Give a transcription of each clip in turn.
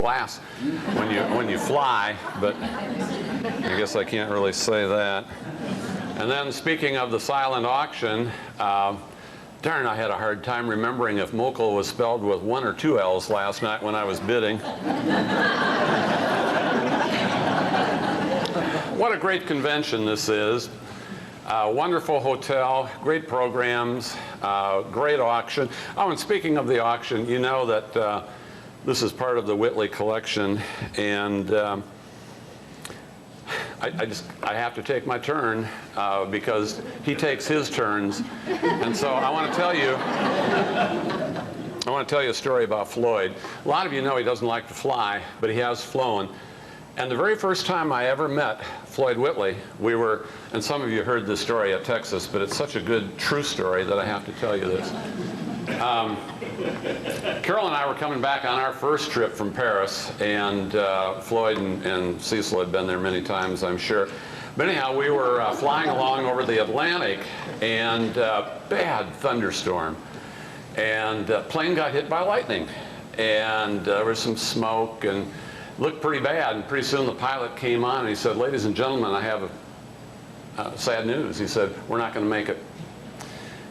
glass when you fly, but I guess I can't really say that. And then speaking of the silent auction, darn, I had a hard time remembering if Mokel was spelled with 1 or 2 L's last night when I was bidding. What a great convention this is. Wonderful hotel, great programs, great auction. Oh, and speaking of the auction, you know that this is part of the Whitley collection, and I have to take my turn because he takes his turns. And so I want to tell you a story about Floyd. A lot of you know he doesn't like to fly, but he has flown. And the very first time I ever met Floyd Whitley, we were, and some of you heard this story at Texas, but it's such a good, true story that I have to tell you this. Carol and I were coming back on our first trip from Paris, and Floyd and Cecil had been there many times, I'm sure. But anyhow, we were flying along over the Atlantic, and bad thunderstorm. And the plane got hit by lightning, and there was some smoke, and looked pretty bad. And pretty soon the pilot came on, and he said, "Ladies and gentlemen, I have sad news." He said, "We're not going to make it.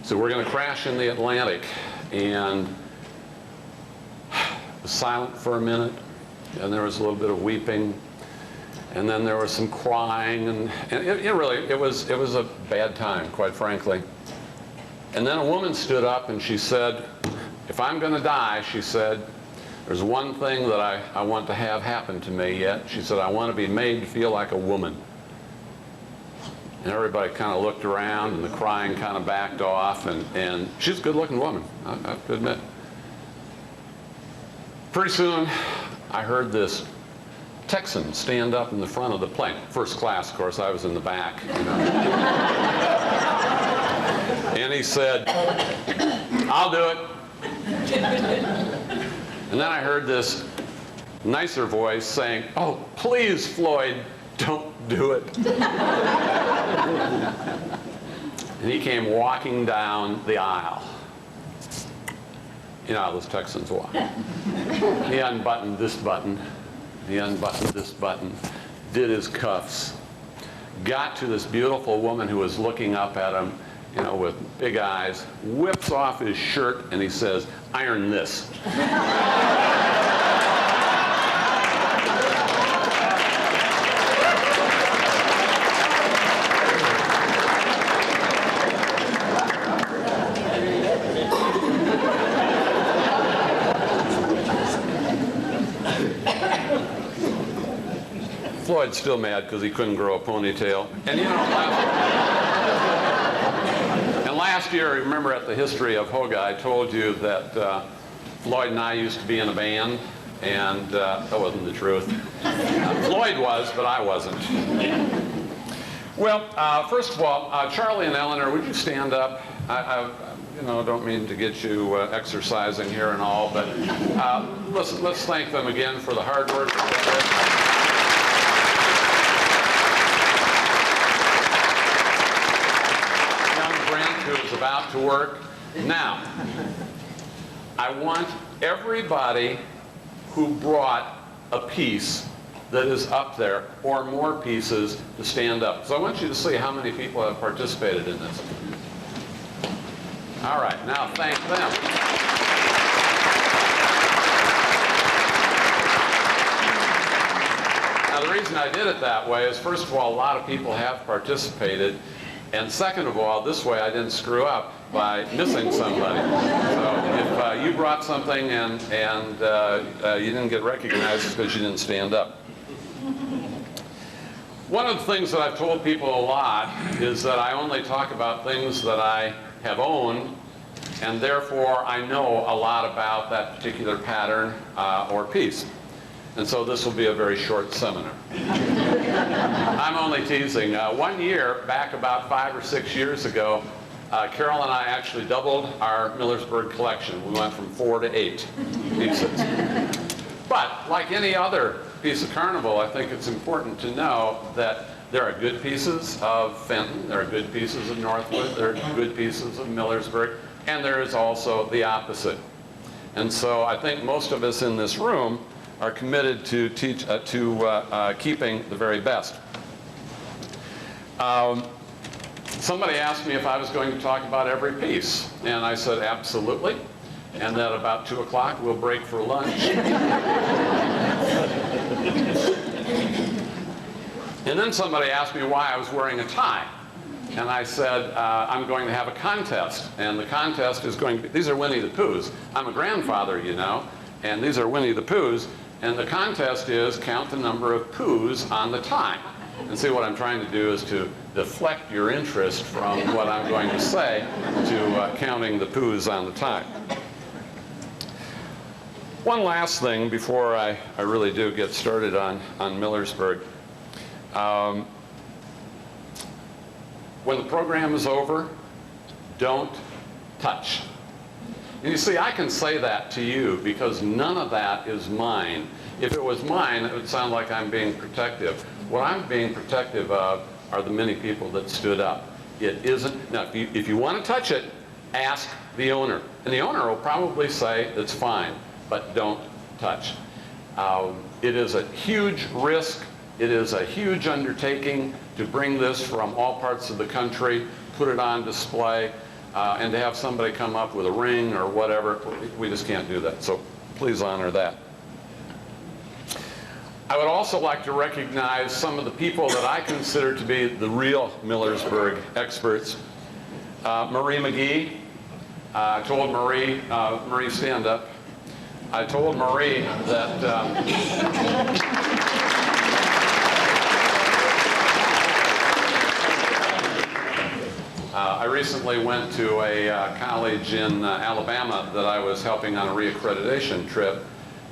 So we're going to crash in the Atlantic." And it was silent for a minute, and there was a little bit of weeping, and then there was some crying, and it was a bad time, quite frankly. And then a woman stood up and she said, "If I'm going to die," she said, "there's one thing that I want to have happen to me yet." She said, "I want to be made to feel like a woman." And everybody kind of looked around, and the crying kind of backed off, and she's a good-looking woman, I have to admit. Pretty soon, I heard this Texan stand up in the front of the plane. First class, of course, I was in the back. You know. And he said, "I'll do it." And then I heard this nicer voice saying, "Oh, please, Floyd, don't do it." And he came walking down the aisle. You know how those Texans walk. He unbuttoned this button. He unbuttoned this button, did his cuffs, got to this beautiful woman who was looking up at him, you know, with big eyes, whips off his shirt, and he says, "Iron this." Floyd's still mad because he couldn't grow a ponytail. And you know, last year, remember at the history of HOACGA, I told you that Floyd and I used to be in a band, and that wasn't the truth. Floyd was, but I wasn't. Well, first of all, Charlie and Eleanor, would you stand up? I you know, don't mean to get you exercising here and all, but let's thank them again for the hard work that they did. Who is about to work. Now, I want everybody who brought a piece that is up there, or more pieces, to stand up. So I want you to see how many people have participated in this. All right, now thank them. Now the reason I did it that way is, first of all, a lot of people have participated. And second of all, this way I didn't screw up by missing somebody. So if you brought something and you didn't get recognized, it's because you didn't stand up. One of the things that I've told people a lot is that I only talk about things that I have owned, and therefore I know a lot about that particular pattern or piece. And so this will be a very short seminar. I'm only teasing. One year, back about 5 or 6 years ago, Carol and I actually doubled our Millersburg collection. We went from 4 to 8 pieces. But like any other piece of Carnival, I think it's important to know that there are good pieces of Fenton, there are good pieces of Northwood, there are good pieces of Millersburg, and there is also the opposite. And so I think most of us in this room are committed to keeping the very best. Somebody asked me if I was going to talk about every piece, and I said absolutely, and that about 2 o'clock we'll break for lunch. And then somebody asked me why I was wearing a tie. And I said, I'm going to have a contest. And the contest is going to be, these are Winnie the Poohs. I'm a grandfather, you know, and these are Winnie the Poohs. And the contest is count the number of Poohs on the tie. And see, what I'm trying to do is to deflect your interest from what I'm going to say to counting the Poohs on the tie. One last thing before I really do get started on Millersburg. When the program is over, don't touch. And you see, I can say that to you because none of that is mine. If it was mine, it would sound like I'm being protective. What I'm being protective of are the many people that stood up. It isn't. Now, if you want to touch it, ask the owner. And the owner will probably say it's fine, but don't touch. It is a huge risk. It is a huge undertaking to bring this from all parts of the country, put it on display, and to have somebody come up with a ring or whatever. We just can't do that. So please honor that. I would also like to recognize some of the people that I consider to be the real Millersburg experts. Marie McGee. I told Marie, Marie, stand up. I told Marie that I recently went to a college in Alabama that I was helping on a reaccreditation trip,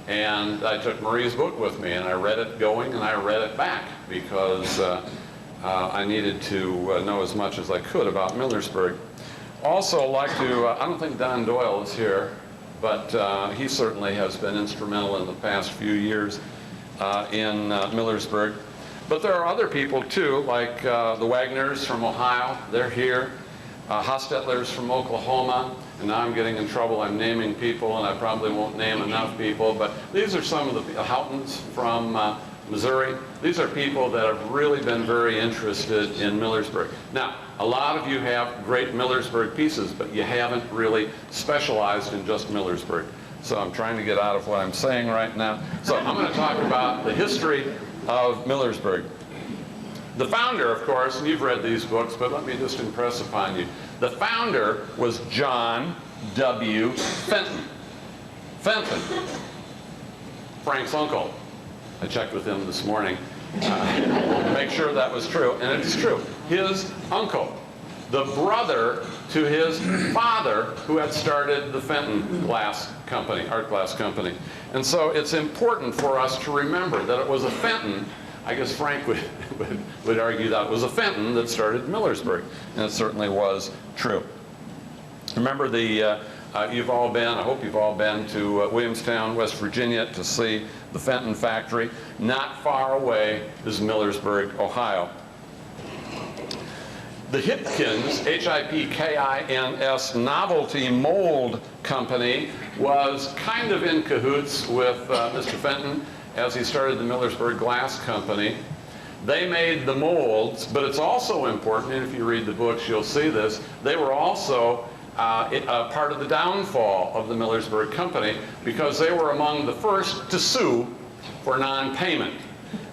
and I took Marie's book with me, and I read it going and I read it back because I needed to know as much as I could about Millersburg. Also like to, I don't think Don Doyle is here, but he certainly has been instrumental in the past few years in Millersburg. But there are other people too, like the Wagners from Ohio, they're here. Hostetlers from Oklahoma, and now I'm getting in trouble, I'm naming people, and I probably won't name enough people, but these are some of the Houghtons from Missouri. These are people that have really been very interested in Millersburg. Now, a lot of you have great Millersburg pieces, but you haven't really specialized in just Millersburg. So I'm trying to get out of what I'm saying right now. So I'm going to talk about the history of Millersburg. The founder, of course, and you've read these books, but let me just impress upon you. The founder was John W. Fenton. Fenton, Frank's uncle. I checked with him this morning to make sure that was true, and it's true. His uncle, the brother to his father, who had started the Fenton Glass Company, art glass company. And so it's important for us to remember that it was a Fenton. I guess Frank would argue that it was a Fenton that started Millersburg, and it certainly was true. Remember, you've all been, I hope you've all been to Williamstown, West Virginia to see the Fenton factory. Not far away is Millersburg, Ohio. The Hipkins, H-I-P-K-I-N-S, Novelty Mold Company was kind of in cahoots with Mr. Fenton as he started the Millersburg Glass Company. They made the molds, but it's also important, and if you read the books you'll see this, they were also a part of the downfall of the Millersburg Company because they were among the first to sue for non-payment.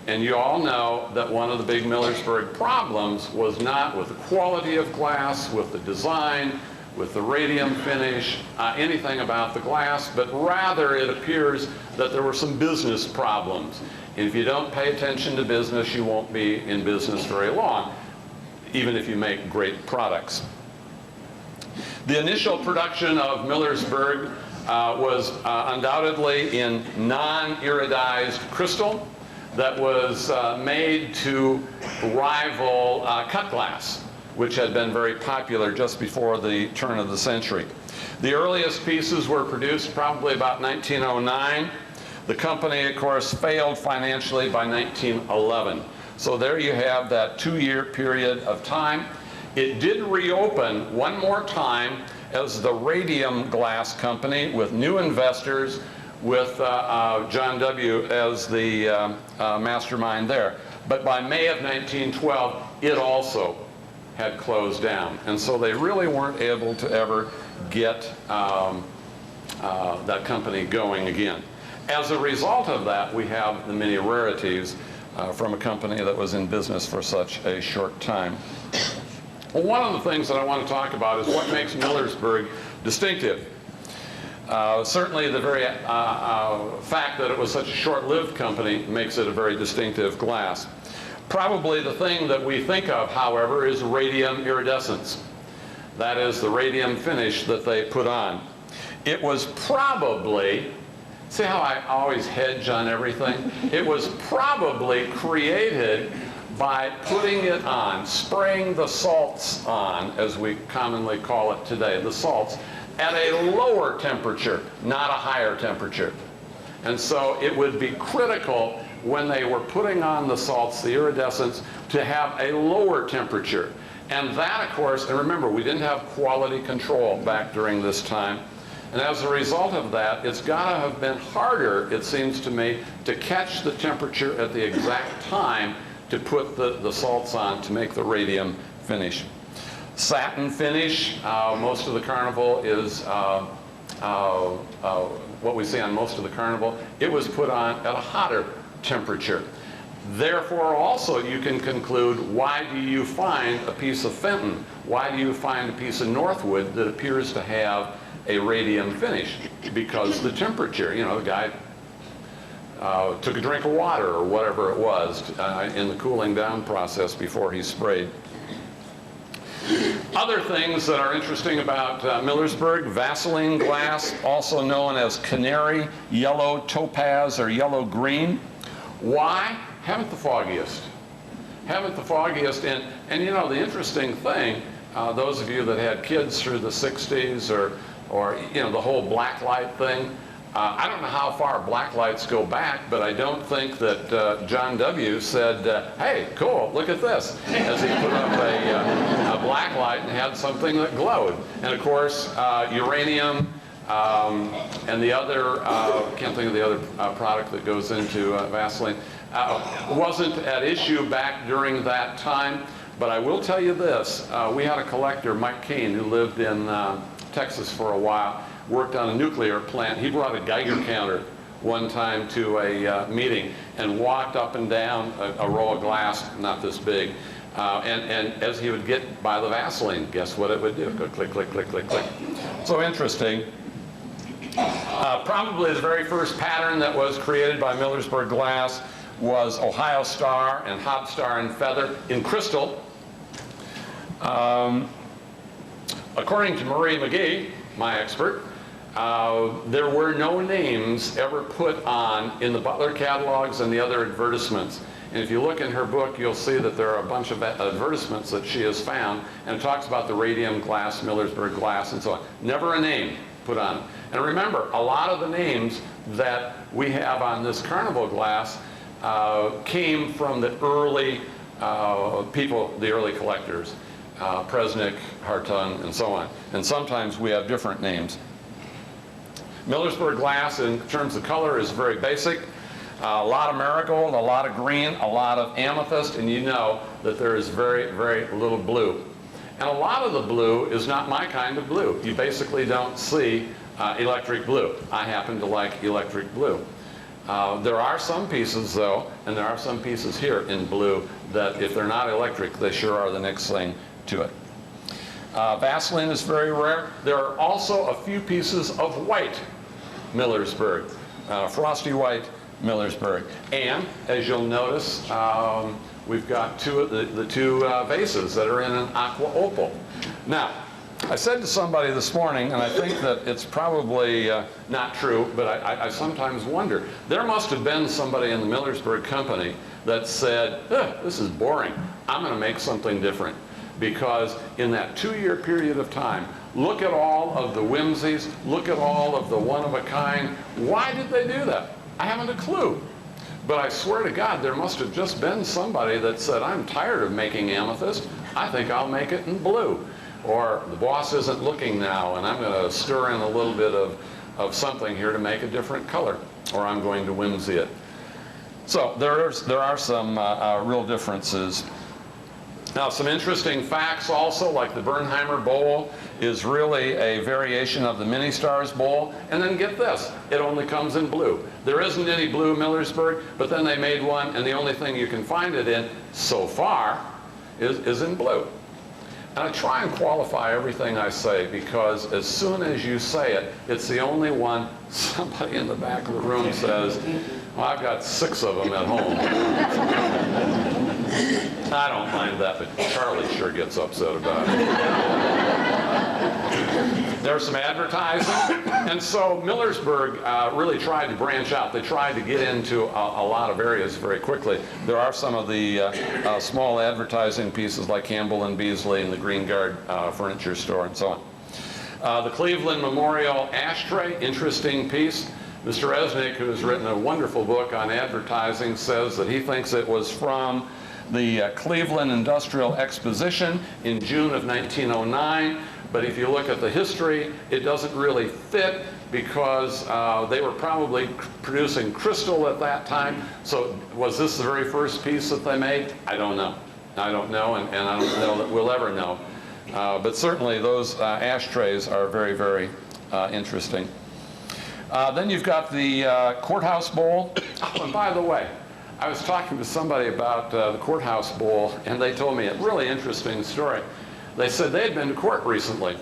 And you all know that one of the big Millersburg problems was not with the quality of glass, with the design, with the radium finish, anything about the glass, but rather it appears that there were some business problems. And if you don't pay attention to business, you won't be in business very long, even if you make great products. The initial production of Millersburg was undoubtedly in non-iridized crystal that was made to rival cut glass, which had been very popular just before the turn of the century. The earliest pieces were produced probably about 1909. The company, of course, failed financially by 1911. So there you have that 2-year period of time. It did reopen one more time as the Radium Glass Company with new investors, with John W. as the mastermind there. But by May of 1912, it also had closed down. And so they really weren't able to ever get that company going again. As a result of that, we have the many rarities from a company that was in business for such a short time. Well, one of the things that I want to talk about is what makes Millersburg distinctive. Certainly the very fact that it was such a short-lived company makes it a very distinctive glass. Probably the thing that we think of, however, is radium iridescence. That is the radium finish that they put on. It was probably, see how I always hedge on everything? It was probably created by putting it on, spraying the salts on, as we commonly call it today, the salts, at a lower temperature, not a higher temperature. And so it would be critical when they were putting on the salts, the iridescence, to have a lower temperature. And that, of course, and remember, we didn't have quality control back during this time. And as a result of that, it's got to have been harder, it seems to me, to catch the temperature at the exact time to put the salts on to make the radium finish. Satin finish, most of the Carnival is what we see on most of the Carnival. It was put on at a hotter temperature. Therefore, also, you can conclude, why do you find a piece of Fenton? Why do you find a piece of Northwood that appears to have a radium finish? Because the temperature, you know, the guy took a drink of water or whatever it was in the cooling down process before he sprayed. Other things that are interesting about Millersburg: Vaseline glass, also known as canary, yellow topaz, or yellow green. Why? Haven't the foggiest. Haven't the foggiest. And you know, the interesting thing, those of you that had kids through the 60s or you know, the whole black light thing, I don't know how far black lights go back, but I don't think that John W. said, hey, cool, look at this, as he put up a black light and had something that glowed. And of course, uranium and the other, can't think of the other product that goes into Vaseline, wasn't at issue back during that time. But I will tell you this, we had a collector, Mike Kane, who lived in Texas for a while, worked on a nuclear plant. He brought a Geiger counter one time to a meeting and walked up and down a row of glass, not this big, and as he would get by the Vaseline, guess what it would do? Go click, click, click, click, click. So interesting. Probably the very first pattern that was created by Millersburg Glass was Ohio Star and Hot Star and Feather in crystal. According to Marie McGee, my expert, there were no names ever put on in the Butler catalogs and the other advertisements. And if you look in her book, you'll see that there are a bunch of advertisements that she has found, and it talks about the radium glass, Millersburg glass, and so on. Never a name put on it. And remember, a lot of the names that we have on this Carnival glass came from the early people, the early collectors, Presnick, Hartung, and so on. And sometimes we have different names. Millersburg glass, in terms of color, is very basic. A lot of marigold, a lot of green, a lot of amethyst, and you know that there is very, very little blue. And a lot of the blue is not my kind of blue. You basically don't see electric blue. I happen to like electric blue. There are some pieces, though, and there are some pieces here in blue that, if they're not electric, they sure are the next thing to it. Vaseline is very rare. There are also a few pieces of white Millersburg, frosty white Millersburg. And as you'll notice, we've got the two vases that are in an aqua opal. Now, I said to somebody this morning, and I think that it's probably not true, but I sometimes wonder, there must have been somebody in the Millersburg company that said, this is boring, I'm going to make something different. Because in that 2-year period of time, look at all of the whimsies, look at all of the one-of-a-kind. Why did they do that? I haven't a clue. But I swear to God, there must have just been somebody that said, I'm tired of making amethyst, I think I'll make it in blue. Or the boss isn't looking now, and I'm going to stir in a little bit of of something here to make a different color, or I'm going to whimsy it. So there are some real differences. Now, some interesting facts also, like the Bernheimer bowl is really a variation of the Mini Stars bowl. And then get this, it only comes in blue. There isn't any blue in Millersburg, but then they made one, and the only thing you can find it in so far is in blue. And I try and qualify everything I say, because as soon as you say it, it's the only one somebody in the back of the room says, well, I've got 6 of them at home. I don't mind that, but Charlie sure gets upset about it. There's some advertising, and so Millersburg really tried to branch out. They tried to get into a lot of areas very quickly. There are some of the small advertising pieces like Campbell and Beasley and the Green Guard Furniture Store and so on. The Cleveland Memorial Ashtray, interesting piece. Mr. Resnick, who has written a wonderful book on advertising, says that he thinks it was from the Cleveland Industrial Exposition in June of 1909. But if you look at the history, it doesn't really fit, because they were probably producing crystal at that time. So was this the very first piece that they made? I don't know. I don't know, and I don't know that we'll ever know. But certainly those ashtrays are very, very interesting. Then you've got the courthouse bowl. Oh, and by the way, I was talking to somebody about the courthouse bowl, and they told me a really interesting story. They said they had been to court recently.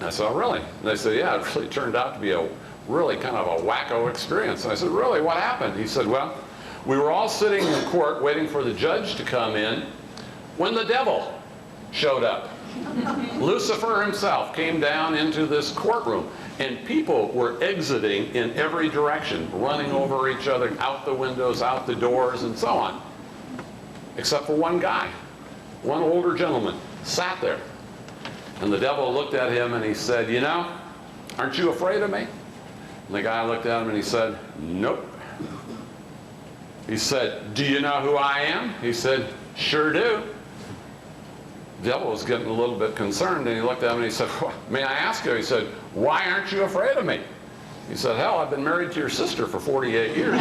I said, oh, really? And they said, yeah, it really turned out to be a really kind of a wacko experience. And I said, really, what happened? He said, well, we were all sitting in court waiting for the judge to come in when the devil showed up. Lucifer himself came down into this courtroom, and people were exiting in every direction, running over each other, out the windows, out the doors, and so on. Except for one guy, one older gentleman, sat there. And the devil looked at him and he said, you know, aren't you afraid of me? And the guy looked at him and he said, nope. He said, do you know who I am? He said, sure do. The devil was getting a little bit concerned, and he looked at him and he said, well, may I ask you? He said, why aren't you afraid of me? He said, hell, I've been married to your sister for 48 years.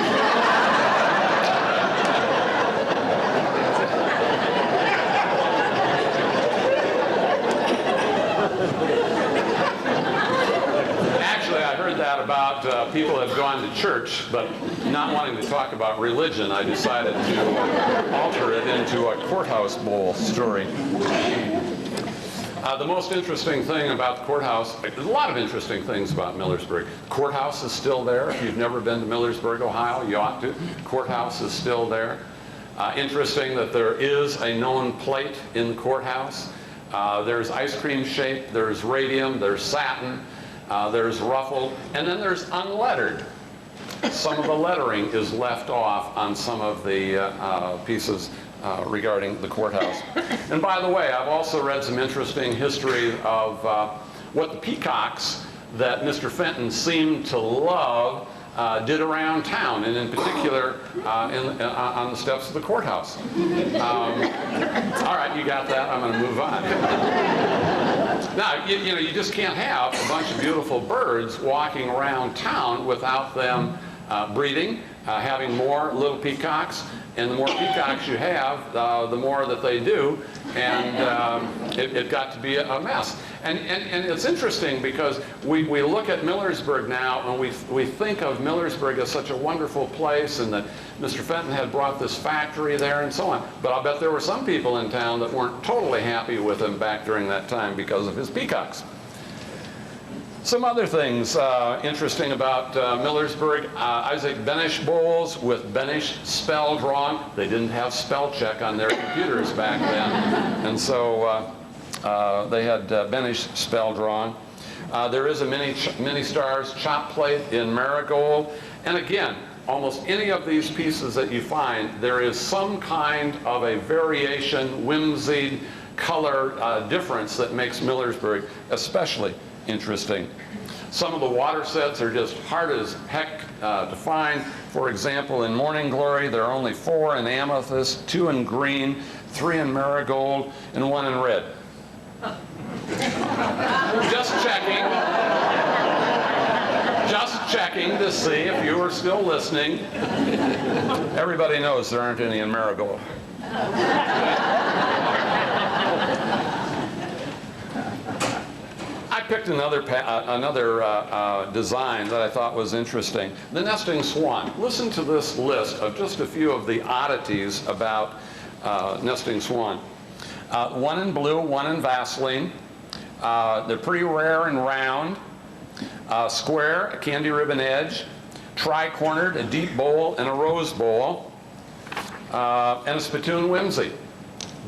Actually, I heard that about people who have gone to church, but not wanting to talk about religion, I decided to alter it into a courthouse bowl story. The most interesting thing about the courthouse, there's a lot of interesting things about Millersburg. Courthouse is still there. If you've never been to Millersburg, Ohio, you ought to. Courthouse is still there. Interesting that there is a known plate in the courthouse. There's ice cream shape, there's radium, there's satin, there's ruffled, and then there's unlettered. Some of the lettering is left off on some of the pieces regarding the courthouse. And by the way, I've also read some interesting history of what the peacocks that Mr. Fenton seemed to love did around town, and in particular on the steps of the courthouse. All right, you got that. I'm going to move on. Now, you know, you just can't have a bunch of beautiful birds walking around town without them breeding, having more little peacocks. And the more peacocks you have, the more that they do, and it got to be a mess. And it's interesting because we look at Millersburg now, and we think of Millersburg as such a wonderful place, and that Mr. Fenton had brought this factory there and so on. But I'll bet there were some people in town that weren't totally happy with him back during that time because of his peacocks. Some other things interesting about Millersburg. Isaac Benish bowls with Benish spell drawn. They didn't have spell check on their computers back then, and so they had Benish spell drawn. There is a Mini Stars chop plate in marigold, and again, almost any of these pieces that you find, there is some kind of a variation, whimsy, color difference that makes Millersburg especially interesting. Some of the water sets are just hard as heck to find. For example, in Morning Glory, there are only 4 in amethyst, 2 in green, 3 in marigold, and 1 in red. Just checking. just checking to see if you were still listening. Everybody knows there aren't any in Marigold. I picked another design that I thought was interesting. The nesting swan. Listen to this list of just a few of the oddities about nesting swan. One in blue, one in Vaseline. They're pretty rare and round. Square, a candy ribbon edge. Tri-cornered, a deep bowl and a rose bowl. And a spittoon whimsy.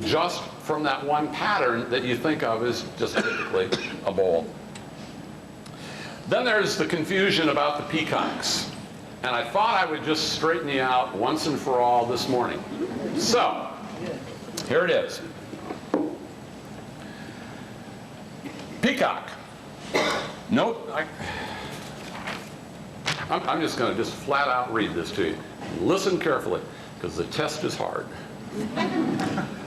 Just from that one pattern that you think of as just typically a bowl. Then there's the confusion about the peacocks. And I thought I would just straighten you out once and for all this morning. So, here it is. Peacock. Nope. I'm just going to just flat out read this to you. Listen carefully, because the test is hard.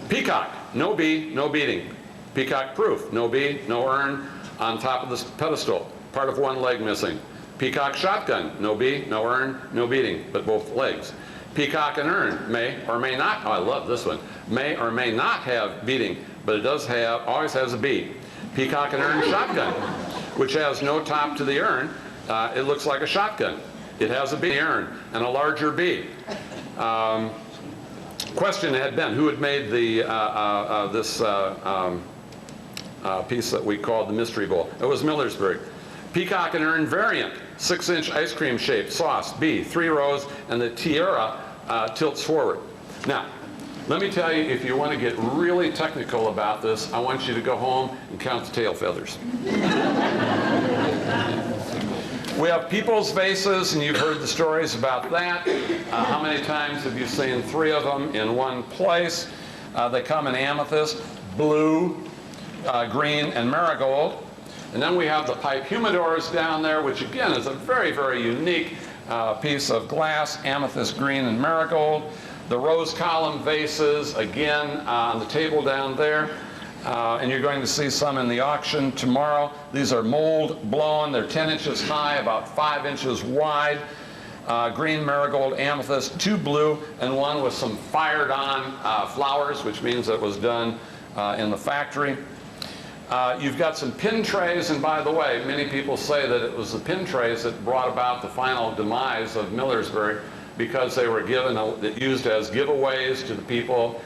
Peacock, no bee, no beating. Peacock proof, no bee, no urn on top of this pedestal, part of one leg missing. Peacock shotgun, no bee, no urn, no beating, but both legs. Peacock and urn may or may not, oh I love this one, may or may not have beating, but it does have, always has a bee. Peacock and urn shotgun, which has no top to the urn, it looks like a shotgun. It has a bee urn and a larger bee. Question had been, who had made the this piece that we called the Mystery Bowl? It was Millersburg. Peacock and urn variant, 6-inch ice cream shape, sauce, bee, 3 rows, and the tiara tilts forward. Now, let me tell you, if you want to get really technical about this, I want you to go home and count the tail feathers. We have people's vases, and you've heard the stories about that. How many times have you seen 3 of them in one place? They come in amethyst, blue, green, and marigold. And then we have the pipe humidors down there, which again is a very, very unique piece of glass, amethyst green and marigold. The rose column vases, again, on the table down there. And you're going to see some in the auction tomorrow. These are mold blown. They're 10 inches high, about 5 inches wide. Green marigold amethyst, 2 blue, and 1 with some fired on flowers, which means it was done in the factory. You've got some pin trays, and by the way, many people say that it was the pin trays that brought about the final demise of Millersburg, because they were used as giveaways to the people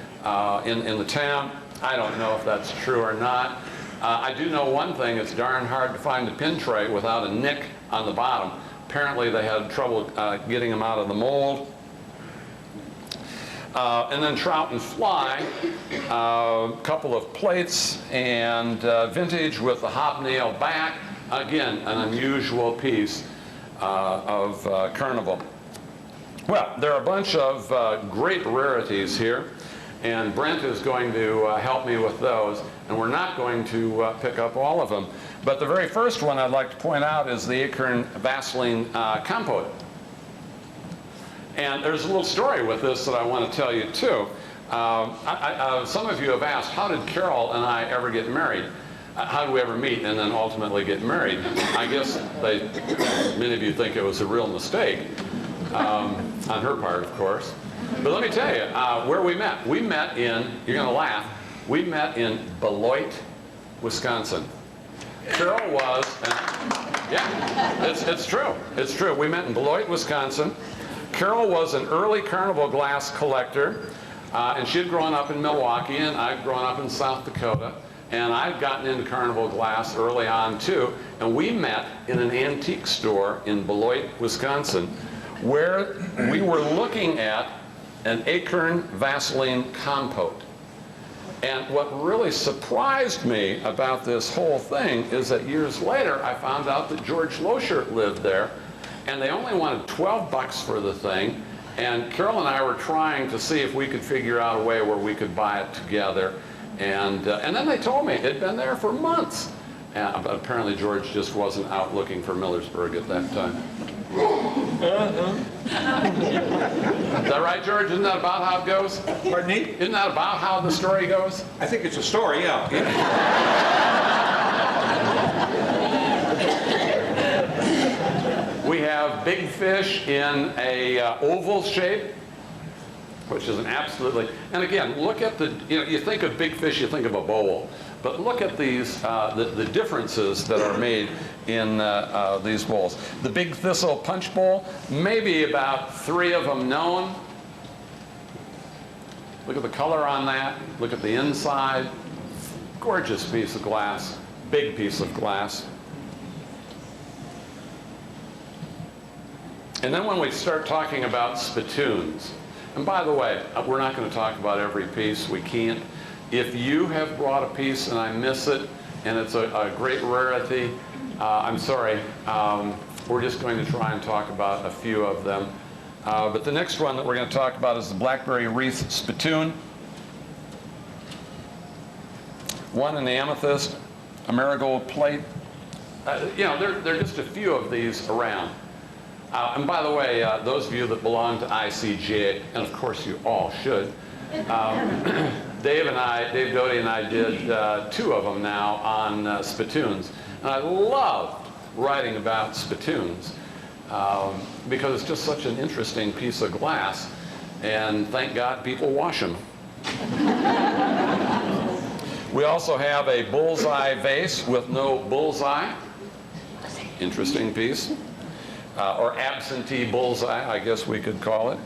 in the town. I don't know if that's true or not. I do know one thing, it's darn hard to find a pin tray without a nick on the bottom. Apparently they had trouble getting them out of the mold. And then trout and fly, a couple of plates, and vintage with the hobnail back. Again, an unusual piece of Carnival. Well, there are a bunch of great rarities here, and Brent is going to help me with those, and we're not going to pick up all of them. But the very first one I'd like to point out is the acorn Vaseline compote. And there's a little story with this that I want to tell you too. Some of you have asked, how did Carol and I ever get married? How did we ever meet and then ultimately get married? I guess many of you think it was a real mistake. On her part, of course. But let me tell you, where we met. We met in, you're going to laugh, we met in Beloit, Wisconsin. Carol was, yeah, it's true. It's true. We met in Beloit, Wisconsin. Carol was an early Carnival glass collector, and she had grown up in Milwaukee, and I'd grown up in South Dakota. And I'd gotten into Carnival glass early on, too. And we met in an antique store in Beloit, Wisconsin, where we were looking at an acorn Vaseline compote. And what really surprised me about this whole thing is that years later I found out that George Loescher lived there, and they only wanted $12 for the thing, and Carol and I were trying to see if we could figure out a way where we could buy it together, and then they told me it had been there for months. But apparently George just wasn't out looking for Millersburg at that time. Is that right, George? Isn't that about how it goes? Pardon me? Isn't that about how the story goes? I think it's a story, yeah. We have big fish in a oval shape, which is an absolutely, and again, look at the, you think of big fish, you think of a bowl. But look at these, the differences that are made in these bowls. The big thistle punch bowl, maybe about 3 of them known. Look at the color on that. Look at the inside. Gorgeous piece of glass, big piece of glass. And then when we start talking about spittoons, and by the way, we're not going to talk about every piece. We can't. If you have brought a piece and I miss it, and it's a great rarity, I'm sorry. We're just going to try and talk about a few of them. But the next one that we're going to talk about is the blackberry wreath spittoon. One in the amethyst, a marigold plate. There are just a few of these around. And by the way, those of you that belong to HOACGA, and of course you all should, Dave Doty and I did 2 of them now on spittoons. And I love writing about spittoons because it's just such an interesting piece of glass. And thank God people wash them. We also have a bullseye vase with no bullseye. Interesting piece. Or absentee bullseye, I guess we could call it.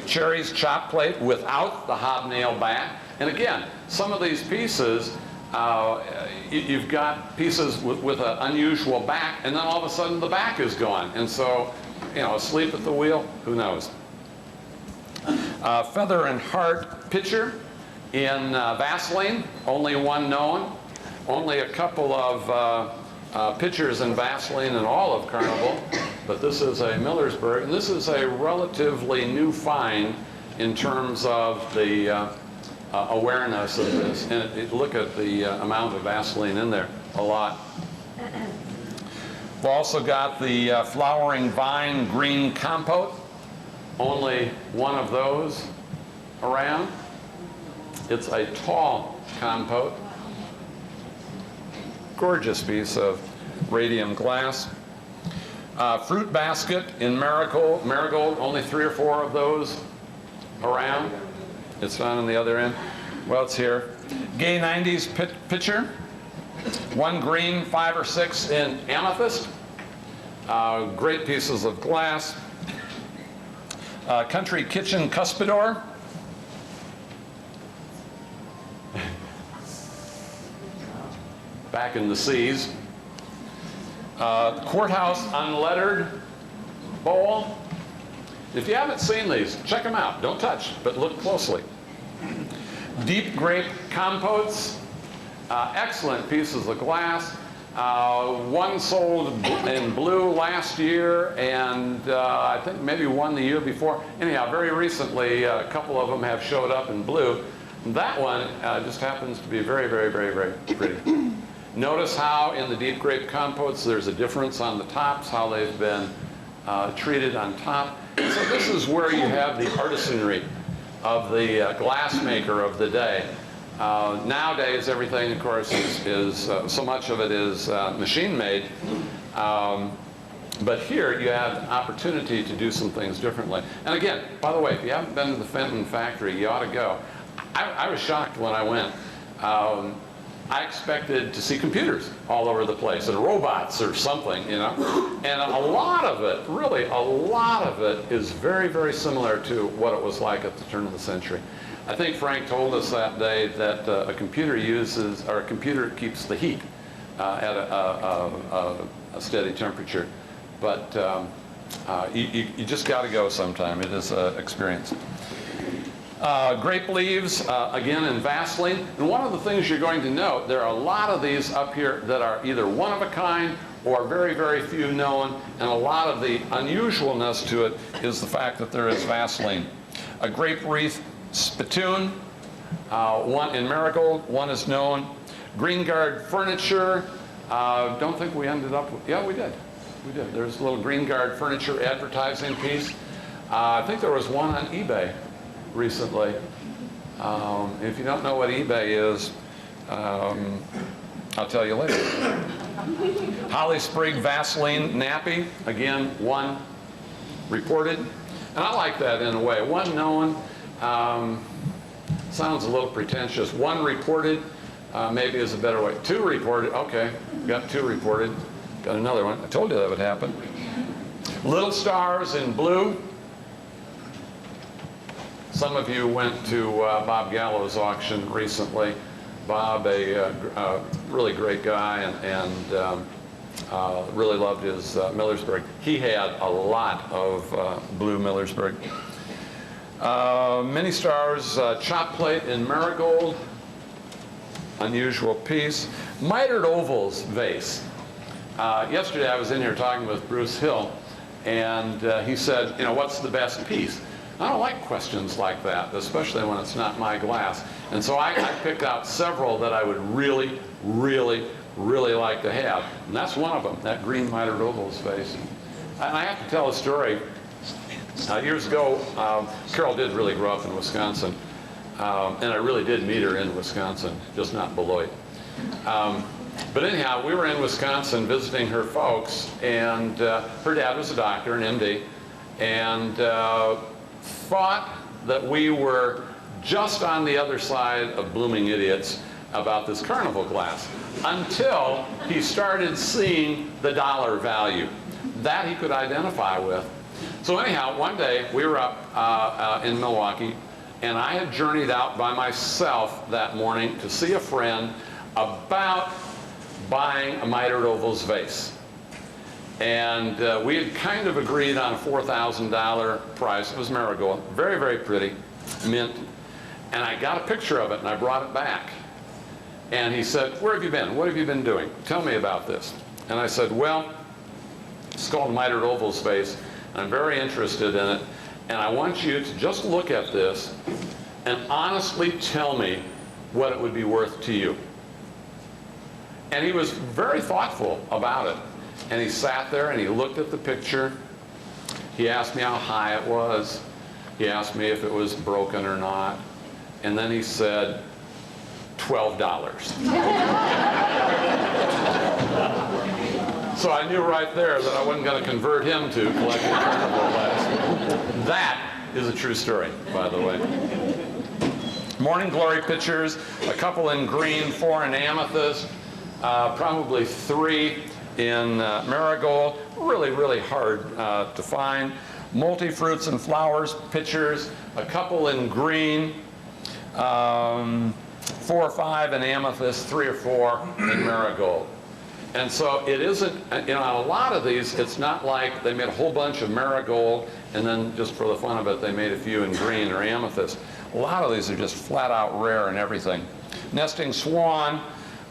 Cherry's chop plate without the hobnail back. And again, some of these pieces, you've got pieces with an unusual back, and then all of a sudden the back is gone. And so, asleep at the wheel, who knows? Feather and heart pitcher in Vaseline, only one known. Only a couple of pitchers in Vaseline in all of Carnival. But this is a Millersburg, and this is a relatively new find in terms of the awareness of this. And look at the amount of Vaseline in there, a lot. We've also got the flowering vine green compote, only one of those around. It's a tall compote, gorgeous piece of radium glass. Fruit basket in marigold, only 3 or 4 of those around. It's not on the other end. Well, it's here. Gay 90s pitcher. 1 green, 5 or 6 in amethyst. Great pieces of glass. Country kitchen cuspidor. Back in the seas. Courthouse unlettered bowl. If you haven't seen these, check them out. Don't touch, but look closely. Deep grape compotes. Excellent pieces of glass. One sold in blue last year, and I think maybe one the year before. Anyhow, very recently, a couple of them have showed up in blue. That one just happens to be very, very, very, very pretty. Notice how in the deep grape compotes there's a difference on the tops, how they've been treated on top. So this is where you have the artisanry of the glassmaker of the day. Nowadays, everything, of course, is so much of it is machine-made. But here you have an opportunity to do some things differently. And again, by the way, if you haven't been to the Fenton factory, you ought to go. I was shocked when I went. I expected to see computers all over the place and robots or something, And a lot of it, really a lot of it, is very, very similar to what it was like at the turn of the century. I think Frank told us that day that a computer keeps the heat at a steady temperature. But you just got to go sometime. It is an experience. Grape leaves, again in Vaseline. And one of the things you're going to note, there are a lot of these up here that are either one of a kind or very, very few known. And a lot of the unusualness to it is the fact that there is Vaseline. A grape wreath spittoon, one in marigold, one is known. Green Guard furniture, don't think we ended up with, yeah, we did. We did. There's a little Green Guard furniture advertising piece. I think there was one on eBay recently. If you don't know what eBay is, I'll tell you later. Holly Sprig Vaseline nappy, again, 1 reported. And I like that in a way. 1 known, sounds a little pretentious. 1 reported maybe is a better way. 2 reported, okay, got 2 reported. Got another one. I told you that would happen. Little stars in blue. Some of you went to Bob Gallo's auction recently. Bob, a really great guy, and really loved his Millersburg. He had a lot of blue Millersburg. Mini stars, chop plate in marigold. Unusual piece. Mitered ovals vase. Yesterday I was in here talking with Bruce Hill, and he said, you know, what's the best piece? I don't like questions like that, especially when it's not my glass. And so I picked out several that I would really, really, really like to have. And that's one of them, that green mitered ovals vase. And I have to tell a story. Years ago, Carol did really grow up in Wisconsin. And I really did meet her in Wisconsin, just not Beloit. But anyhow, we were in Wisconsin visiting her folks, and her dad was a doctor, an MD, and thought that we were just on the other side of blooming idiots about this Carnival glass, until he started seeing the dollar value. That he could identify with. So anyhow, one day we were up in Milwaukee, and I had journeyed out by myself that morning to see a friend about buying a mitered ovals vase. And we had kind of agreed on a $4,000 price. It was marigold, very, very pretty, mint. And I got a picture of it, and I brought it back. And he said, where have you been? What have you been doing? Tell me about this. And I said, well, it's called a mitered ovals vase, and I'm very interested in it. And I want you to just look at this and honestly tell me what it would be worth to you. And he was very thoughtful about it. And he sat there and he looked at the picture. He asked me how high it was. He asked me if it was broken or not. And then he said, $12. So I knew right there that I wasn't going to convert him to collecting Carnival glass. That is a true story, by the way. Morning Glory pitchers, a couple in green, 4 in amethyst, probably 3 in marigold. Really, really hard to find. Multi-fruits and flowers pitchers, a couple in green, 4 or 5 in amethyst, 3 or 4 in marigold. And so it isn't, you know, on a lot of these, it's not like they made a whole bunch of marigold and then just for the fun of it, they made a few in green or amethyst. A lot of these are just flat out rare and everything. Nesting swan,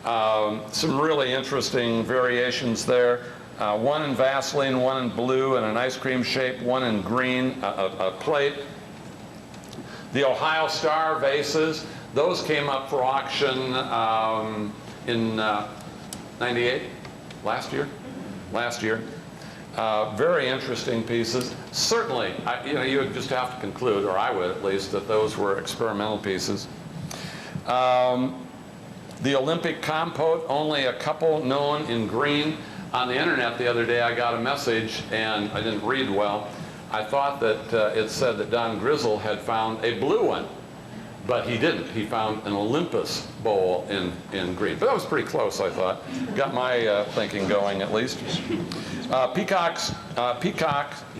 some really interesting variations there. 1 in Vaseline, 1 in blue and an ice cream shape, 1 in green, a plate. The Ohio Star vases, those came up for auction in 98, last year. Very interesting pieces. Certainly, you know, you would just have to conclude, or I would at least, that those were experimental pieces. The Olympic compote, only a couple known in green. On the internet the other day I got a message, and I didn't read well. I thought that it said that Don Grizzle had found a blue one, but he didn't. He found an Olympus bowl in green. But that was pretty close, I thought. Got my thinking going, at least. Peacock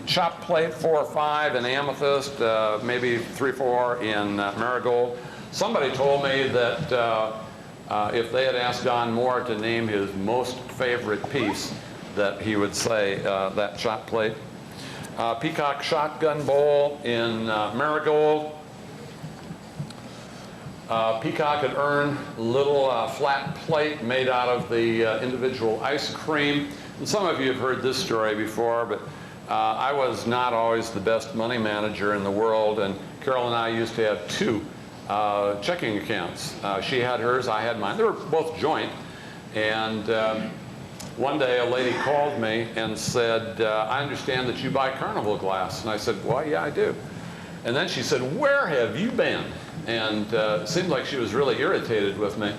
chop plate, 4 or 5 in amethyst, maybe 3 or 4 in marigold. Somebody told me that if they had asked Don Moore to name his most favorite piece, that he would say that chop plate. Peacock shotgun bowl in marigold. Peacock had earned a little flat plate made out of the individual ice cream. And some of you have heard this story before, but I was not always the best money manager in the world, and Carol and I used to have 2 checking accounts. She had hers, I had mine. They were both joint. And one day a lady called me and said, I understand that you buy Carnival glass. And I said, well, yeah, I do. And then she said, where have you been? And it seemed like she was really irritated with me.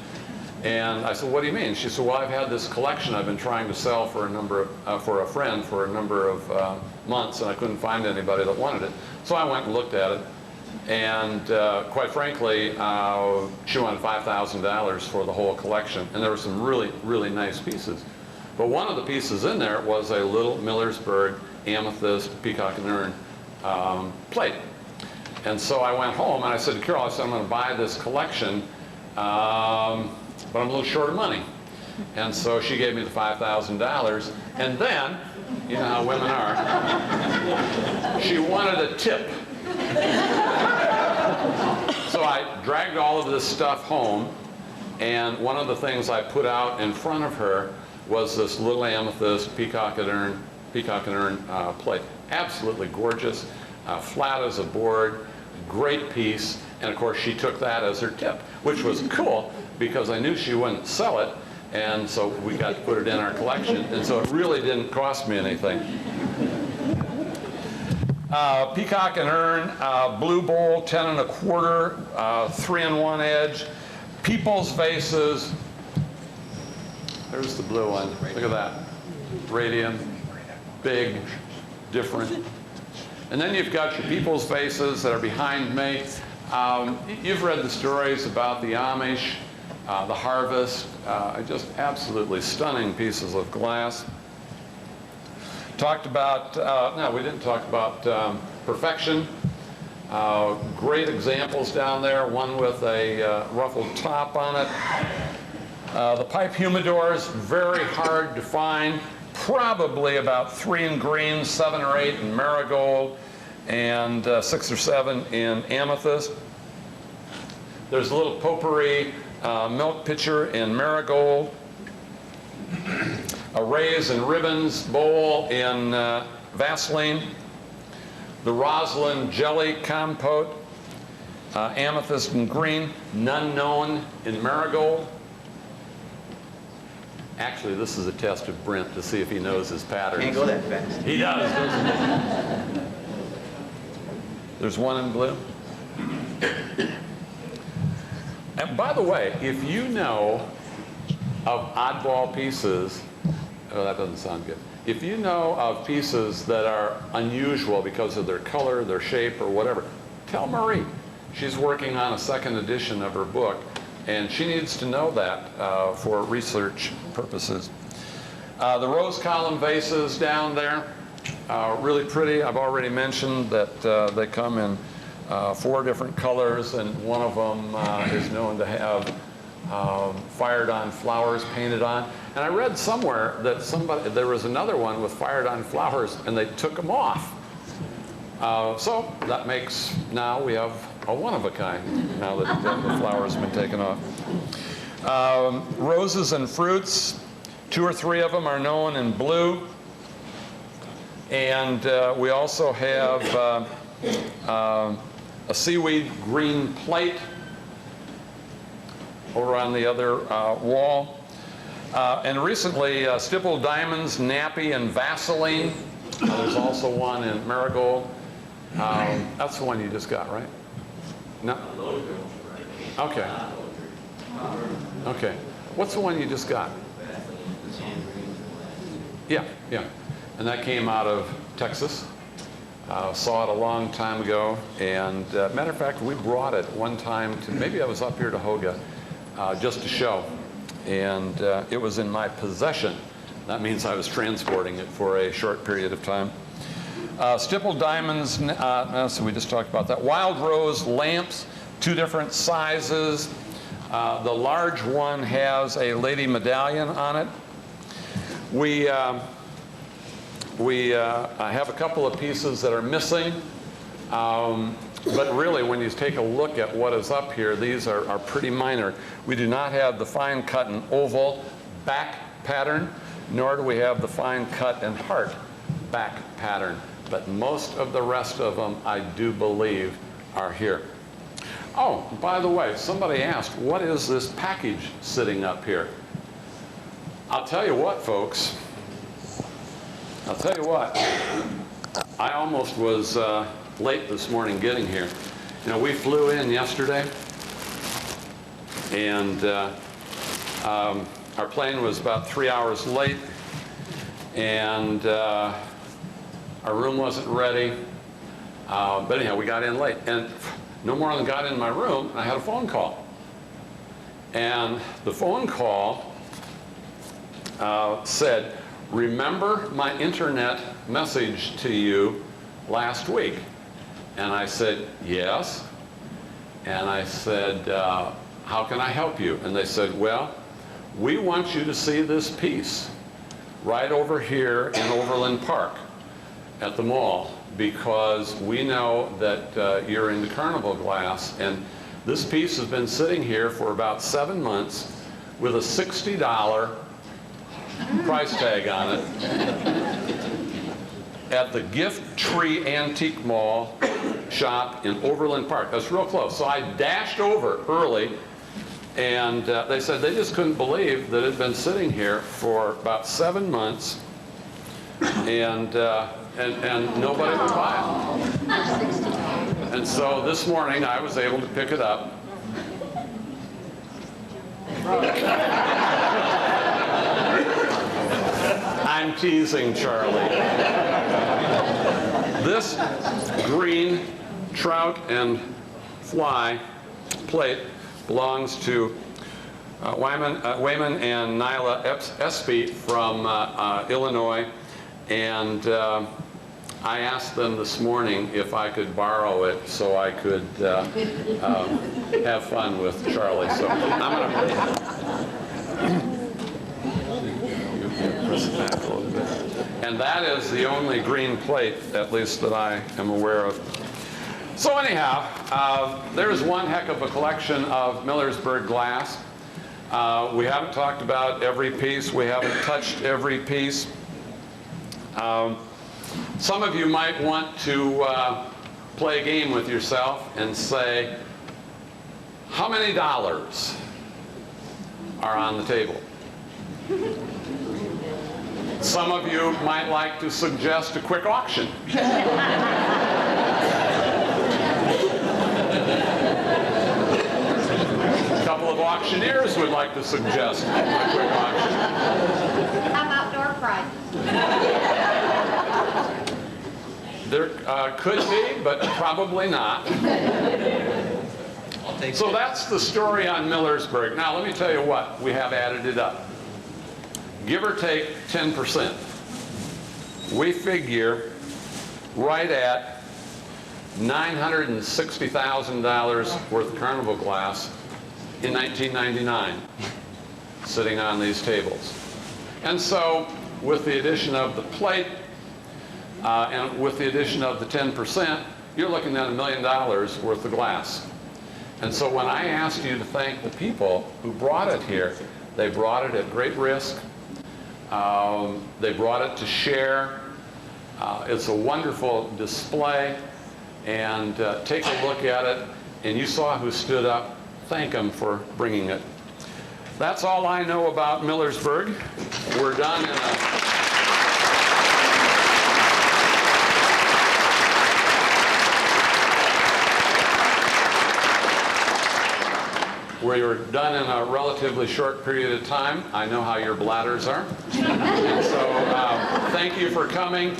And I said, what do you mean? She said, well, I've had this collection I've been trying to sell for a friend for a number of months, and I couldn't find anybody that wanted it. So I went and looked at it, and quite frankly, she wanted $5,000 for the whole collection, and there were some really, really nice pieces. But one of the pieces in there was a little Millersburg amethyst peacock and urn plate. And so I went home and I said to Carol, I said, I'm going to buy this collection, but I'm a little short of money. And so she gave me the $5,000. And then, you know how women are, she wanted a tip. So I dragged all of this stuff home, and one of the things I put out in front of her was this little amethyst peacock and urn plate. Absolutely gorgeous, flat as a board, great piece, and of course she took that as her tip, which was cool because I knew she wouldn't sell it, and so we got to put it in our collection, and so it really didn't cost me anything. Peacock and urn, blue bowl, 10 1/4, 3-in-1 edge, people's vases. There's the blue one. Look at that. Radium, big, different. And then you've got your people's vases that are behind me. You've read the stories about the Amish, the harvest, just absolutely stunning pieces of glass. Talked about, no, we didn't talk about perfection. Great examples down there, one with a ruffled top on it. The pipe humidors, very hard to find. Probably about 3 in green, 7 or 8 in marigold, and 6 or 7 in amethyst. There's a little potpourri milk pitcher in marigold. A rays and ribbons bowl in Vaseline. The Roslyn jelly compote, amethyst and green, none known in marigold. Actually, this is a test of Brent to see if he knows his patterns. Can't go that fast. He does, doesn't he? There's one in blue. And by the way, if you know of oddball pieces, oh, that doesn't sound good. If you know of pieces that are unusual because of their color, their shape, or whatever, tell Marie. She's working on a 2nd edition of her book, and she needs to know that for research purposes. The rose column vases down there, really pretty. I've already mentioned that they come in 4 different colors, and one of them is known to have fired-on flowers painted on. And I read somewhere that there was another one with fired-on flowers, and they took them off. So that makes, now we have a one-of-a-kind, now that the flower's been taken off. Roses and fruits, 2 or 3 of them are known in blue. And we also have a seaweed green plate over on the other wall. And recently, stippled diamonds, nappy, and Vaseline. There's also one in marigold. That's the one you just got, right? No? Okay. Okay. What's the one you just got? Yeah, yeah. And that came out of Texas. Saw it a long time ago. And matter of fact, we brought it one time to, maybe I was up here to HOACGA, just to show. And it was in my possession. That means I was transporting it for a short period of time. Stippled diamonds, so we just talked about that. Wild rose lamps, 2 different sizes. The large one has a lady medallion on it. We have a couple of pieces that are missing. But really, when you take a look at what is up here, these are pretty minor. We do not have the fine cut and oval back pattern, nor do we have the fine cut and heart back pattern. But most of the rest of them, I do believe, are here. Oh, by the way, somebody asked, what is this package sitting up here? I'll tell you what, folks. I'll tell you what. I almost was late this morning getting here. You know, we flew in yesterday, and Our plane was about 3 hours late, and our room wasn't ready. But anyhow, we got in late. And no more than got in my room, and I had a phone call. And the phone call said, "Remember my internet message to you last week?" And I said, "Yes." And I said, "How can I help you?" And they said, "Well, we want you to see this piece right over here in Overland Park at the mall, because we know that you're into Carnival glass, and this piece has been sitting here for about 7 months with a $60 price tag on it at the Gift Tree Antique Mall shop in Overland Park." That's real close. So I dashed over early, and they said they just couldn't believe that it had been sitting here for about 7 months, and nobody would buy it. And so this morning I was able to pick it up. I'm teasing, Charlie. This green trout and fly plate belongs to Wayman and Nyla Espy from Illinois, and I asked them this morning if I could borrow it so I could have fun with Charlie. So I'm going to press it back a little bit. And that is the only green plate, at least that I am aware of. So anyhow, there's one heck of a collection of Millersburg glass. We haven't talked about every piece. We haven't touched every piece. Some of you might want to play a game with yourself and say, how many dollars are on the table? Some of you might like to suggest a quick auction. A couple of auctioneers would like to suggest a quick auction. How about door prizes? There could be, but probably not. So that's the story on Millersburg. Now let me tell you what, we have added it up. Give or take 10%. We figure right at $960,000 worth of Carnival glass in 1999 sitting on these tables. And so with the addition of the plate and with the addition of the 10%, you're looking at $1 million worth of glass. And so when I asked you to thank the people who brought it here, they brought it at great risk. They brought it to share. It's a wonderful display. And take a look at it. And you saw who stood up. Thank them for bringing it. That's all I know about Millersburg. We're done in a... We were done in a relatively short period of time. I know how your bladders are. And so thank you for coming.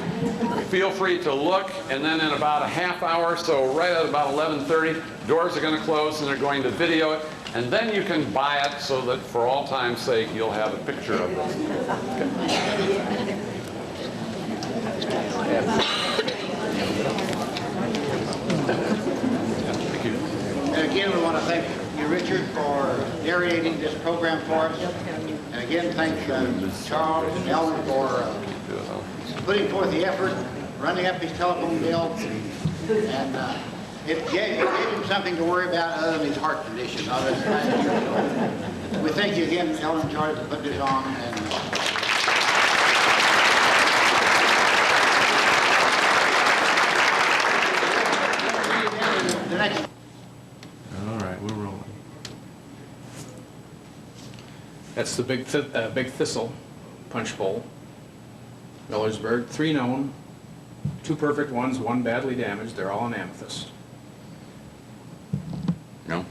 Feel free to look, and then in about a half hour, so right at about 11:30, doors are going to close and they're going to video it, and then you can buy it so that for all time's sake you'll have a picture of it. Thank you. And again, we want to thank you, Richard, for narrating this program for us. And again, thank Charles and Ellen for putting forth the effort, running up his telephone bill, and it gave him something to worry about other than his heart condition. We thank you again, Ellen and Charlie, for putting this on. And the next. All right, we're rolling. That's the big thistle punch bowl. Millersburg, 3 known, 2 perfect ones, 1 badly damaged. They're all in amethyst. No?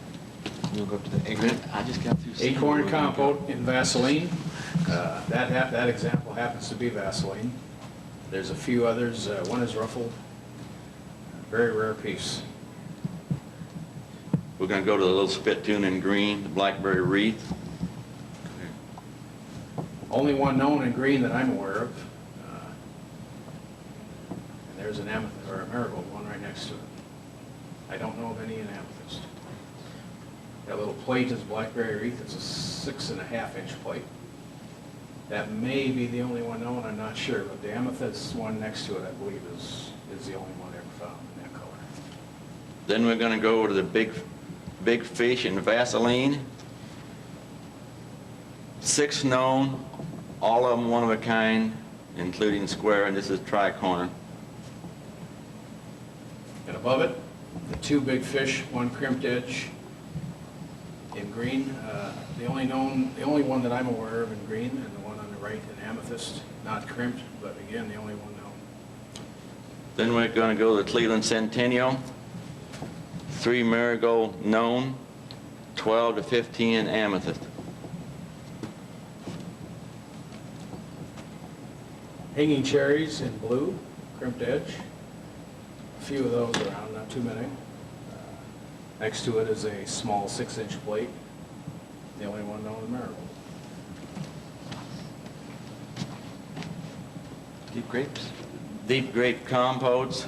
You'll go Go up to the acorn. I just got through. Acorn compote in Vaseline. That example happens to be Vaseline. There's a few others. One is ruffled. Very rare piece. We're gonna go to the little spittoon in green, the blackberry wreath. Only one known in green that I'm aware of. And there's an amethyst, or a marigold one right next to it. I don't know of any in amethyst. That little plate is blackberry wreath. It's a 6.5-inch plate. That may be the only one known, I'm not sure, but the amethyst one next to it, I believe, is the only one ever found in that color. Then we're gonna go to the big fish in Vaseline. 6 known, all of them one of a kind, including square, and this is tricorner. And above it, the 2 big fish, one crimped edge in green. The only one that I'm aware of in green, and the one on the right in amethyst, not crimped, but again, the only one known. Then we're gonna go to the Cleveland Centennial. 3 marigold known, 12 to 15 amethyst. Hanging cherries in blue, crimped edge. A few of those around, not too many. Next to it is a small 6-inch plate, the only one known in marigold. Deep grapes. Deep grape compotes.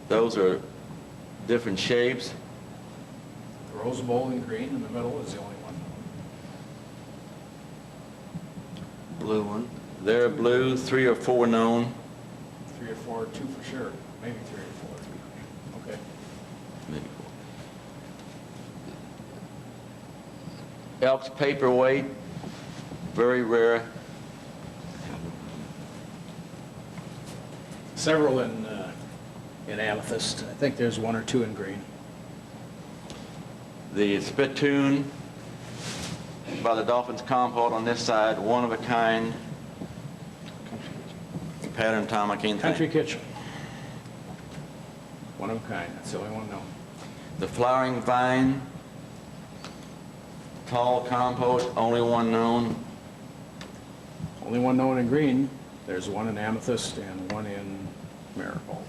Those are different shapes. The rose bowl in green in the middle is the only one known. Blue one. They're blue, 3 or 4 known. 3 or 4, 2 for sure, maybe 3 or 4. Okay. Maybe 4. Elk's paperweight, very rare. Several in amethyst. I think there's 1 or 2 in green. The spittoon by the Dolphins compote on this side, one of a kind. Pattern Tom, I can't Country think. kitchen. One of a kind, that's the only one known. The flowering vine, tall compote, only one known. Only one known in green. There's 1 in amethyst and 1 in marigold.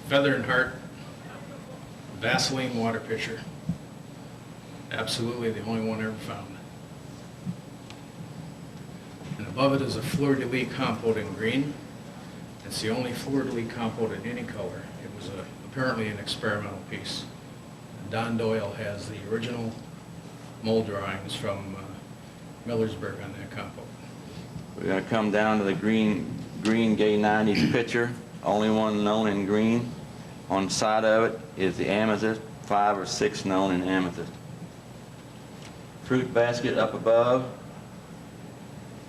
Feather and heart, Vaseline water pitcher. Absolutely the only one ever found. And above it is a fleur-de-lis compote in green. It's the only fleur-de-lis compote in any color. It was apparently an experimental piece. Don Doyle has the original mold drawings from Millersburg on that compote. We're going to come down to the green gay 90s picture, only one known in green. On the side of it is the amethyst, 5 or 6 known in amethyst. Fruit basket up above,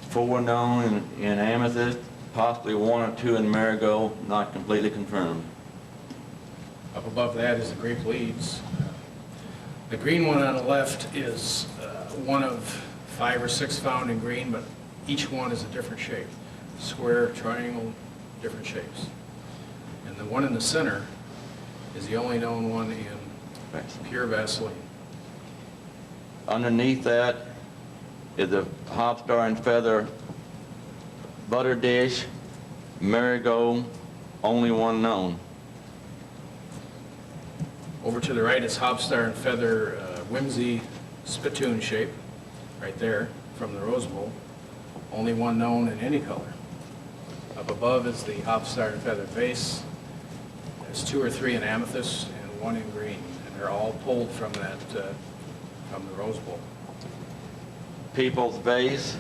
4 known in amethyst, possibly 1 or 2 in marigold, not completely confirmed. Up above that is the grape leaves. The green one on the left is one of 5 or 6 found in green, but each one is a different shape. Square, triangle, different shapes. And the one in the center is the only known one in pure Vaseline. Underneath that is a hopstar and feather butter dish, marigold, only one known. Over to the right is hopstar and feather whimsy spittoon shape, right there from the Rose Bowl. Only one known in any color. Up above is the hopstar and feather vase. There's 2 or 3 in amethyst and 1 in green, and they're all pulled from that from the Rose Bowl. People's vase,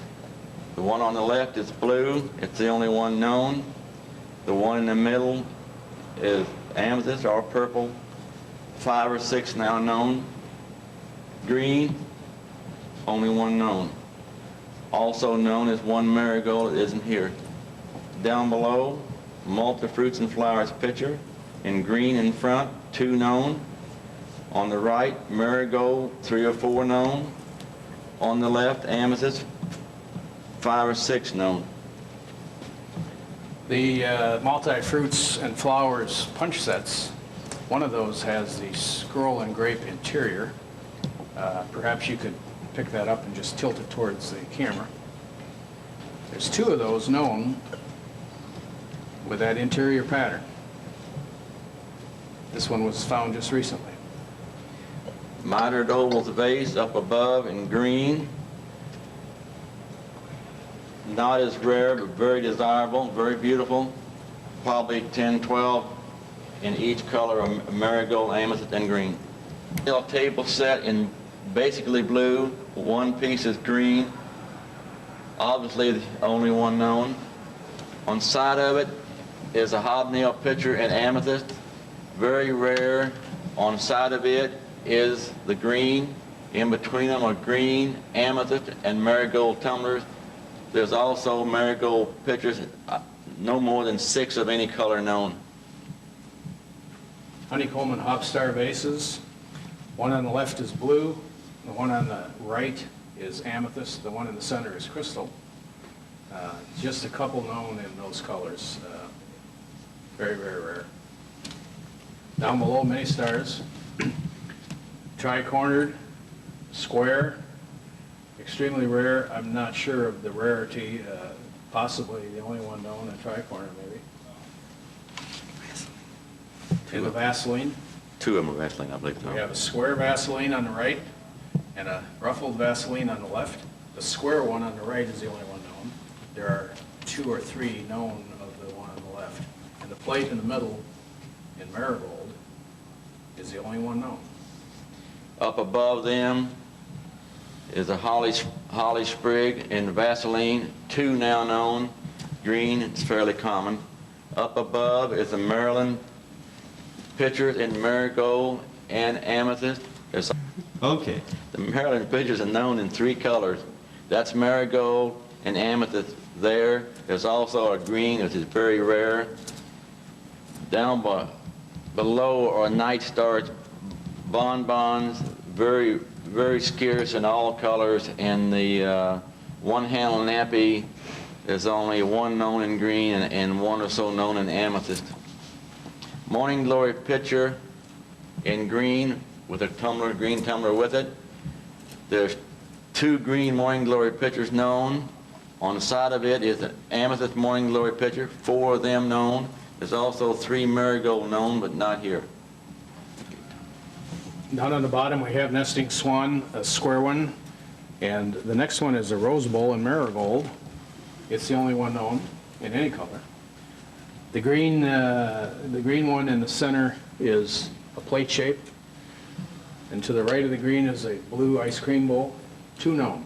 the one on the left is blue, it's the only one known. The one in the middle is amethyst or purple, 5 or 6 now known. Green, only one known. Also known as 1 marigold, it isn't here. Down below, multi-fruits and flowers pitcher, in green in front, 2 known. On the right, marigold, 3 or 4 known. On the left, amethyst, 5 or 6 known. The multi-fruits and flowers punch sets, one of those has the scroll and grape interior. Perhaps you could pick that up and just tilt it towards the camera. There's 2 of those known with that interior pattern. This one was found just recently. Mitered oval vase up above in green. Not as rare, but very desirable, very beautiful. Probably 10, 12 in each color of marigold, amethyst, and green. A table set in basically blue. One piece is green. Obviously the only one known. On side of it is a hobnail pitcher in amethyst. Very rare. On side of it is the green. In between them are green, amethyst, and marigold tumblers. There's also marigold pitchers, no more than 6 of any color known. Honeycomb and hopstar vases. One on the left is blue, the one on the right is amethyst, the one in the center is crystal. Just a couple known in those colors. Very, very rare. Down below, many stars. Tri-cornered, square, extremely rare. I'm not sure of the rarity. Possibly the only one known in tri-corner, maybe. In the Vaseline. 2 of them are Vaseline, I believe. We have a square Vaseline on the right and a ruffled Vaseline on the left. The square one on the right is the only one known. There are 2 or 3 known of the one on the left. And the plate in the middle in marigold is the only one known. Up above them is a holly sprig in Vaseline, 2 now known. Green, it's fairly common. Up above is a Maryland pitcher in marigold and amethyst. Okay. The Maryland pitchers are known in 3 colors. That's marigold and amethyst there. There's also a green, which is very rare. Down below are night stars, bonbons, very, very scarce in all colors. And the one-handle nappy, there's only 1 known in green and 1 or so known in amethyst. Morning Glory pitcher in green with a tumbler, green tumbler with it. There's 2 green Morning Glory pitchers known. On the side of it is an amethyst Morning Glory pitcher, 4 of them known. There's also 3 marigold known, but not here. Down on the bottom, we have nesting swan, a square one, and the next one is a rose bowl in marigold. It's the only one known in any color. The green one in the center is a plate shape, and to the right of the green is a blue ice cream bowl, 2 known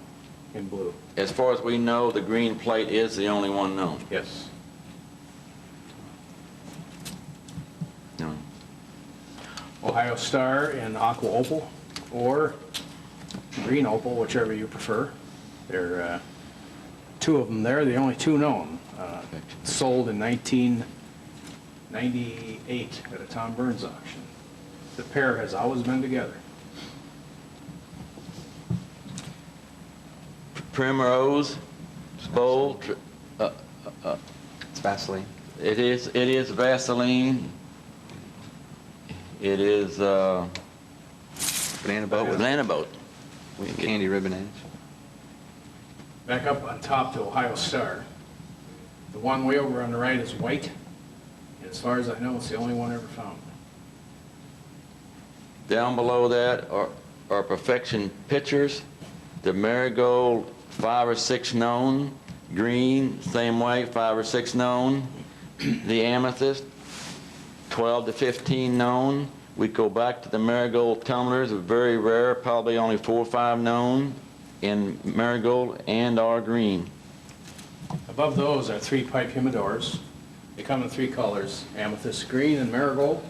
in blue. As far as we know, the green plate is the only one known. Yes. No. Ohio Star in aqua opal or green opal, whichever you prefer. There are 2 of them there, the only 2 known. Sold in 1998 at a Tom Burns auction. The pair has always been together. Primrose bowl. It's Vaseline. It is Vaseline. It is Banana boat with banana boat. candy ribbon edge. Back up on top to Ohio Star. The one way over on the right is white. And as far as I know, it's the only one ever found. Down below that are perfection pitchers. The marigold, 5 or 6 known. Green, same way, 5 or 6 known. The amethyst, 12 to 15 known. We go back to the marigold tumblers, very rare, probably only 4 or 5 known in marigold and or green. Above those are 3 pipe humidors. They come in 3 colors, amethyst green and marigold.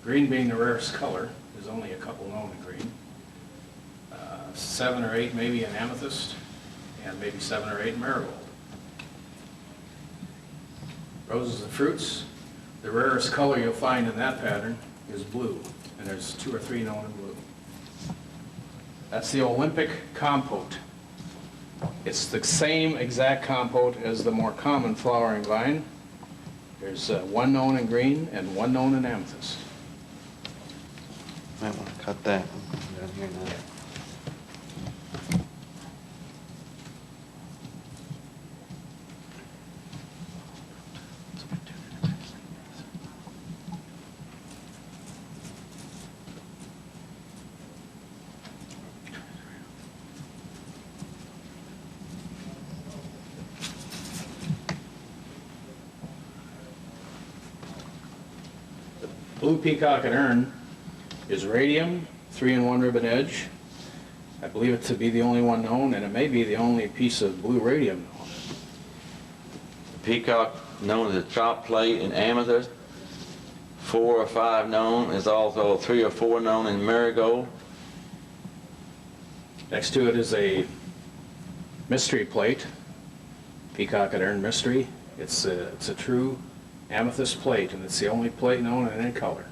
Green being the rarest color. There's only a couple known in green. 7 or 8 maybe in amethyst, and maybe 7 or 8 in marigold. Roses and fruits. The rarest color you'll find in that pattern is blue, and there's 2 or 3 known in blue. That's the Olympic compote. It's the same exact compote as the more common flowering vine. There's one known in green and one known in amethyst. Might want to cut that down here now. Blue peacock and ern is radium, 3-in-1 ribbon edge. I believe it to be the only one known, and it may be the only piece of blue radium known. Peacock known as a chop plate in amethyst. 4 or 5 known. There's also 3 or 4 known in marigold. Next to it is a mystery plate, peacock and ern mystery. It's a true amethyst plate, and it's the only plate known in any color.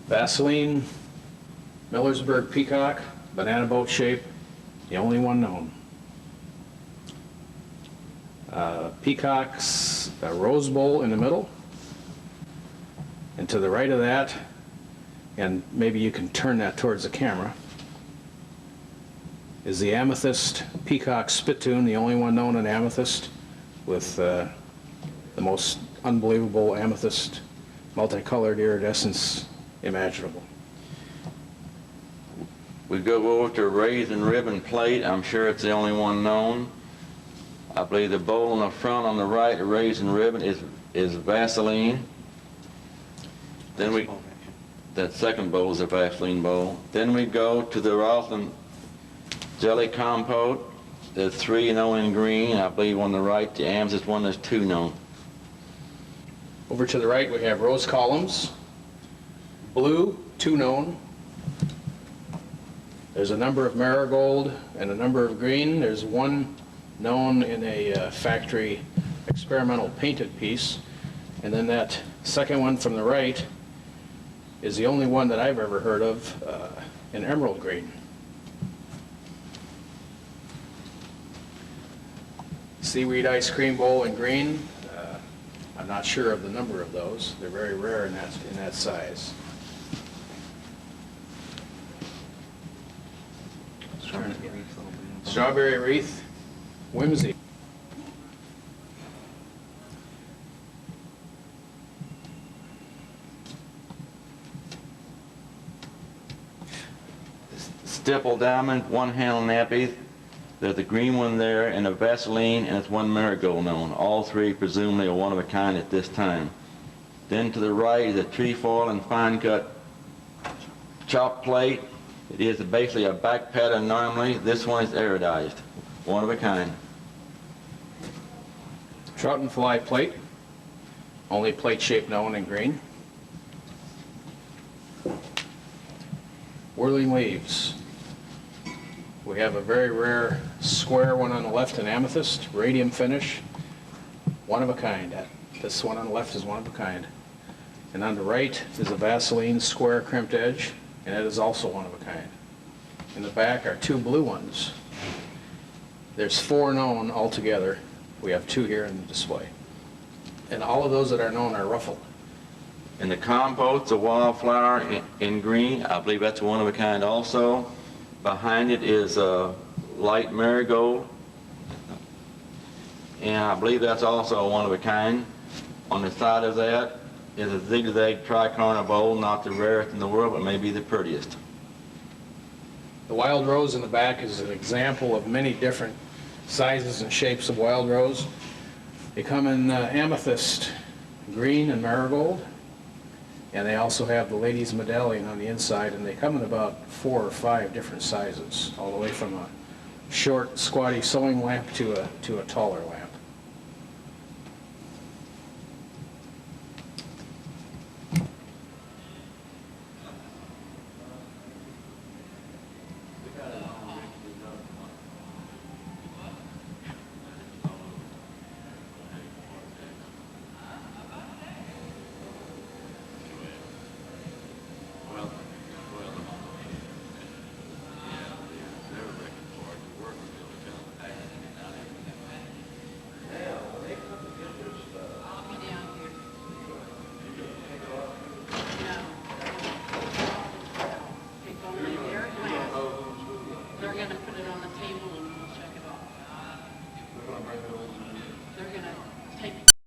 Vaseline, Millersburg peacock, banana boat shape, the only one known. Peacock's rose bowl in the middle, and to the right of that, and maybe you can turn that towards the camera, is the amethyst peacock spittoon, the only one known in amethyst, with the most unbelievable amethyst multicolored iridescence imaginable. We go over to raisin ribbon plate. I'm sure it's the only one known. I believe the bowl in the front on the right, the raisin ribbon, is Vaseline. Then that second bowl is a Vaseline bowl. Then we go to the Rosslyn jelly compote. There's 3 known in green. I believe on the right, the amethyst one, there's 2 known. Over to the right, we have rose columns. Blue, 2 known. There's a number of marigold and a number of green. There's 1 known in a factory experimental painted piece. And then that second one from the right is the only one that I've ever heard of in emerald green. Seaweed ice cream bowl in green. I'm not sure of the number of those. They're very rare in that size. Strawberry wreath, whimsy. Stipple diamond, 1 handle nappy. There's a green one there and a Vaseline, and it's 1 marigold known. All 3 presumably are one of a kind at this time. Then to the right is a trefoil and fine cut chop plate. It is basically a back pattern normally. This one is iridized, one of a kind. Trout and fly plate, only plate shape known in green. Whirling leaves. We have a very rare square one on the left in amethyst, radium finish, one of a kind. This one on the left is one of a kind. And on the right is a Vaseline square crimped edge, and it is also one of a kind. In the back are 2 blue ones. There's 4 known altogether. We have 2 here in the display. And all of those that are known are ruffled. In the compotes, a wildflower in green. I believe that's one of a kind also. Behind it is a light marigold. And I believe that's also one of a kind. On the side of that is a zigzag tricorner bowl, not the rarest in the world, but maybe the prettiest. The wild rose in the back is an example of many different sizes and shapes of wild rose. They come in amethyst, green, and marigold. And they also have the lady's medallion on the inside, and they come in about 4 or 5 different sizes, all the way from a short, squatty sewing lamp to a taller lamp. it on the table